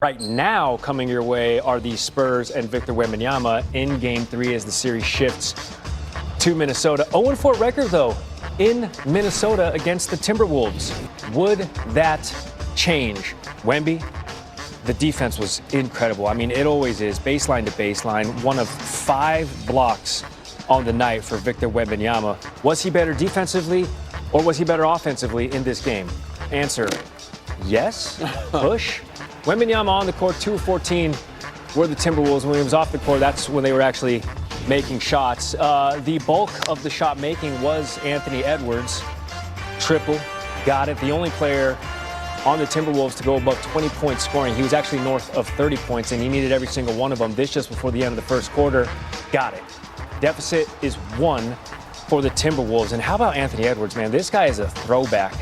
Right now, coming your way are the Spurs and Victor Wembanyama in Game 3 as the series shifts to Minnesota. 0-4 record, though, in Minnesota against the Timberwolves. Would that change? Wemby, the defense was incredible. I mean, it always is, baseline to baseline. One of 5 blocks on the night for Victor Wembanyama. Was he better defensively or was he better offensively in this game? Answer, yes. Push. Wembanyama on the court, 2 of 14 were the Timberwolves. When he was off the court, that's when they were actually making shots. The bulk of the shot making was Anthony Edwards. Triple, got it. The only player on the Timberwolves to go above 20 points scoring. He was actually north of 30 points, and he needed every single one of them. This just before the end of the first quarter. Got it. Deficit is 1 for the Timberwolves. And how about Anthony Edwards, man? This guy is a throwback.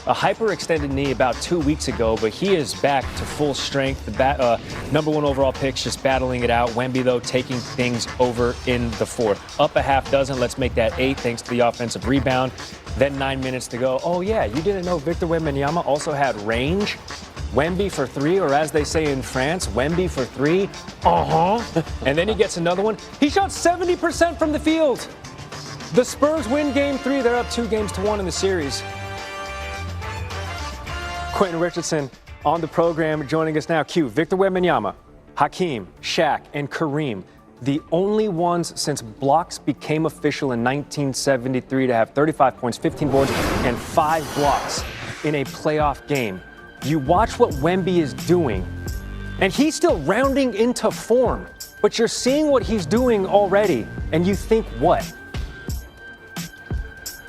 A hyperextended knee about 2 weeks ago, but he is back to full strength. The number 1 overall pick's just battling it out. Wemby, though, taking things over in the fourth. Up a half dozen. Let's make that 8 thanks to the offensive rebound. Then 9 minutes to go. Oh, yeah, you didn't know Victor Wembanyama also had range? Wemby for 3, or as they say in France, Wemby for 3. And then he gets another one. He shot 70% from the field. The Spurs win Game 3. They're up 2-1 in the series. Quentin Richardson on the program, joining us now. Q, Victor Wembanyama, Hakeem, Shaq, and Kareem, the only ones since blocks became official in 1973 to have 35 points, 15 boards, and 5 blocks in a playoff game. You watch what Wemby is doing, and he's still rounding into form, but you're seeing what he's doing already, and you think what?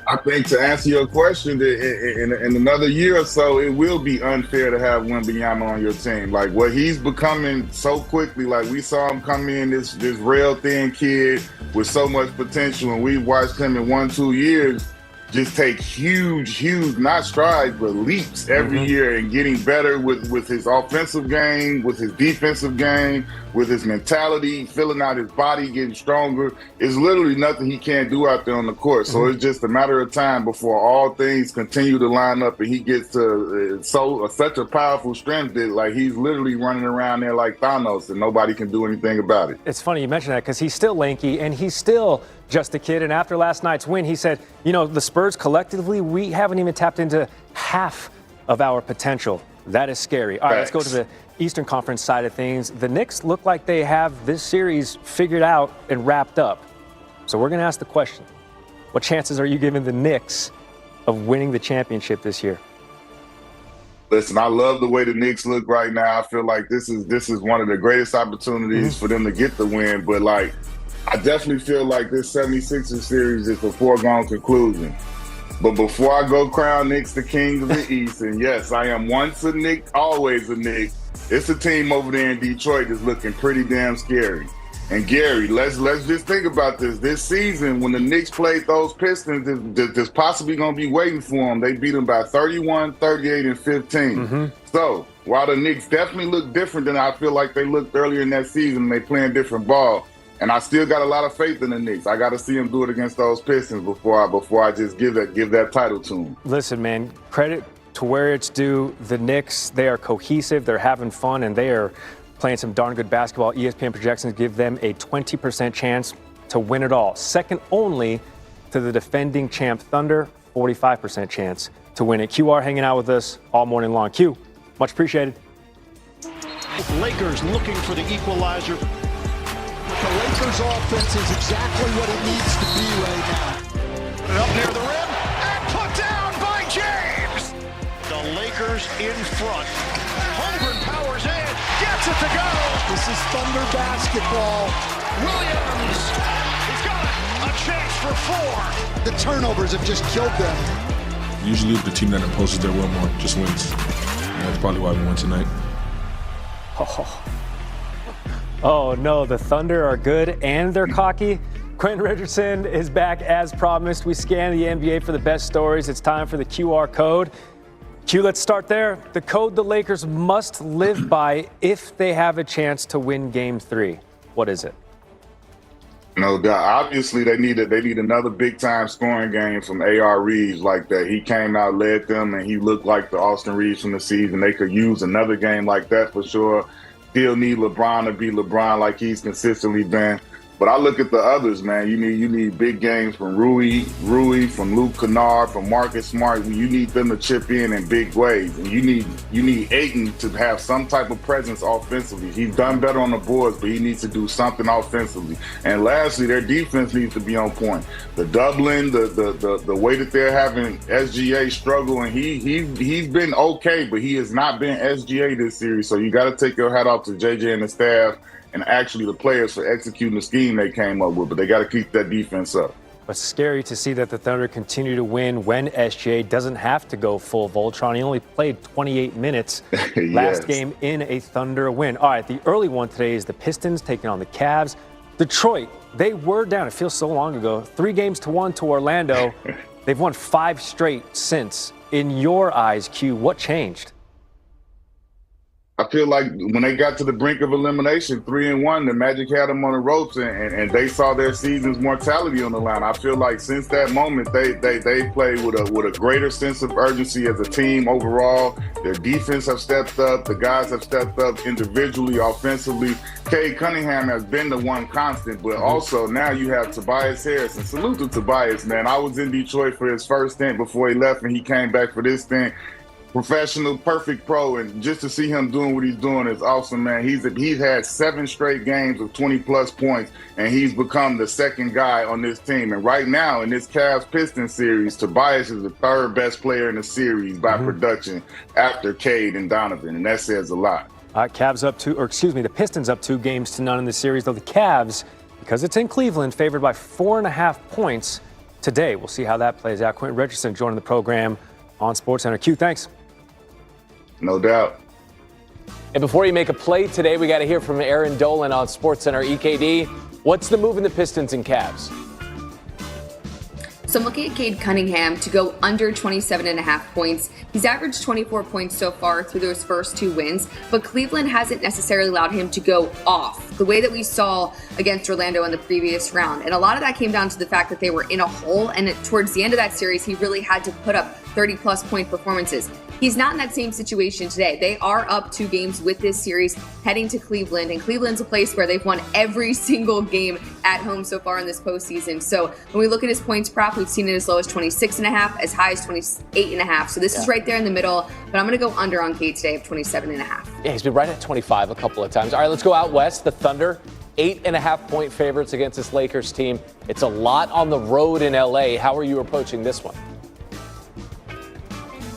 I think to answer your question, in another year or so, it will be unfair to have Wembanyama on your team. Like what he's becoming so quickly, like we saw him come in, this rail thin kid with so much potential, and we watched him in 1-2 years just take huge, not strides, but leaps every year and getting better with his offensive game, with his defensive game, with his mentality, filling out his body, getting stronger. It's literally nothing he can't do out there on the court. So it's just a matter of time before all things continue to line up and he gets to such a powerful strength that like he's literally running around there like Thanos and nobody can do anything about it. It's funny you mention that because he's still lanky and he's still just a kid. And after last night's win, he said, you know, the Spurs collectively, we haven't even tapped into half of our potential. That is scary. All right, let's go to the Eastern Conference side of things. The Knicks look like they have this series figured out and wrapped up. So we're going to ask the question, what chances are you giving the Knicks of winning the championship this year? Listen, I love the way the Knicks look right now. I feel like this is one of the greatest opportunities for them to get the win. But, like, I definitely feel like this 76ers series is a foregone conclusion. But before I go crown Knicks the king of the East, and yes, I am once a Knick, always a Knick, it's a team over there in Detroit that's looking pretty damn scary. And Gary, let's just think about this. This season, when the Knicks played those Pistons, there's possibly going to be waiting for them. They beat them by 31, 38, and 15. So while the Knicks definitely look different than I feel like they looked earlier in that season, they playing different ball. And I still got a lot of faith in the Knicks. I got to see them do it against those Pistons before I just give that title to them. Listen, man, credit to where it's due. The Knicks, they are cohesive, they're having fun, and they are playing some darn good basketball. ESPN projections give them a 20% chance to win it all. Second only to the defending champ Thunder, 45% chance to win it. QR hanging out with us all morning long. Q, much appreciated. Lakers looking for the equalizer. The Lakers offense is exactly what it needs to be right now. Up near the rim and put down by James. The Lakers in front. Holmgren powers in, gets it to go. This is Thunder basketball. Williams, he's got a chance for 4. The turnovers have just killed them. Usually the team that imposes their will more just wins. And that's probably why we won tonight. Oh, no, the Thunder are good and they're cocky. Quentin Richardson is back as promised. We scan the NBA for the best stories. It's time for the QR code. Q, let's start there. The code the Lakers must live by if they have a chance to win Game 3. What is it? No doubt. Obviously, they need another big time scoring game from A.R. Reeves like that. He came out, led them, and he looked like the Austin Reeves from the season. They could use another game like that for sure. Still need LeBron to be LeBron like he's consistently been. But I look at the others, man. You need big games from Rui, from Luke Kennard, from Marcus Smart. You need them to chip in big ways. And you need Ayton to have some type of presence offensively. He's done better on the boards, but he needs to do something offensively. And lastly, their defense needs to be on point. The doubling, the way that they're having SGA struggle, and he's been okay, but he has not been SGA this series. So you got to take your hat off to JJ and the staff, and actually the players for executing the scheme they came up with, but they got to keep that defense up. It's scary to see that the Thunder continue to win when SGA doesn't have to go full Voltron. He only played 28 minutes last game in a Thunder win. All right, the early one today is the Pistons taking on the Cavs. Detroit, they were down, it feels so long ago, 3-1 to Orlando. They've won 5 straight since. In your eyes, Q, what changed? I feel like when they got to the brink of elimination, 3-1, the Magic had them on the ropes, and they saw their season's mortality on the line. I feel like since that moment, they played with a greater sense of urgency as a team overall. Their defense have stepped up. The guys have stepped up individually, offensively. Cade Cunningham has been the one constant, but also now you have Tobias Harris. And salute to Tobias, man. I was in Detroit for his first stint before he left, and he came back for this stint. Professional, perfect pro, and just to see him doing what he's doing is awesome, man. He's had 7 straight games of 20-plus points, and he's become the second guy on this team. And right now, in this Cavs-Pistons series, Tobias is the 3rd best player in the series by production after Cade and Donovan, and that says a lot. The Pistons up 2-0 in the series, though the Cavs, because it's in Cleveland, favored by 4.5 points today. We'll see how that plays out. Quentin Richardson joining the program on SportsCenter. Q, thanks. No doubt. And before you make a play today, we got to hear from Aaron Dolan on SportsCenter. EKD, what's the move in the Pistons and Cavs? So I'm looking at Cade Cunningham to go under 27.5 points. He's averaged 24 points so far through those first 2 wins, but Cleveland hasn't necessarily allowed him to go off the way that we saw against Orlando in the previous round. And a lot of that came down to the fact that they were in a hole, and towards the end of that series, he really had to put up 30-plus point performances. He's not in that same situation today. They are up 2 games with this series heading to Cleveland, and Cleveland's a place where they've won every single game at home so far in this postseason. So when we look at his points prop, we've seen it as low as 26.5, as high as 28.5. So this is right there in the middle, but I'm going to go under on Cade today of 27.5. Yeah, he's been right at 25 a couple of times. All right, let's go out west. The Thunder, 8.5-point favorites against this Lakers team. It's a lot on the road in LA. How are you approaching this one?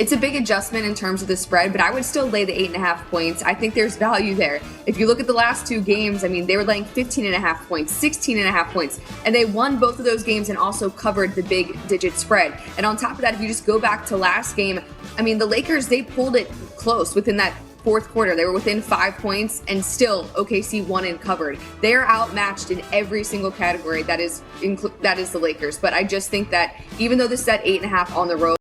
It's a big adjustment in terms of the spread, but I would still lay the 8.5 points. I think there's value there. If you look at the last 2 games, I mean, they were laying 15.5 points, 16.5 points, and they won both of those games and also covered the big digit spread. And on top of that, if you just go back to last game, I mean, the Lakers, they pulled it close within that 4th quarter. They were within 5 points, and still OKC won and covered. They're outmatched in every single category. That is the Lakers. But I just think that even though this is at 8.5 on the road,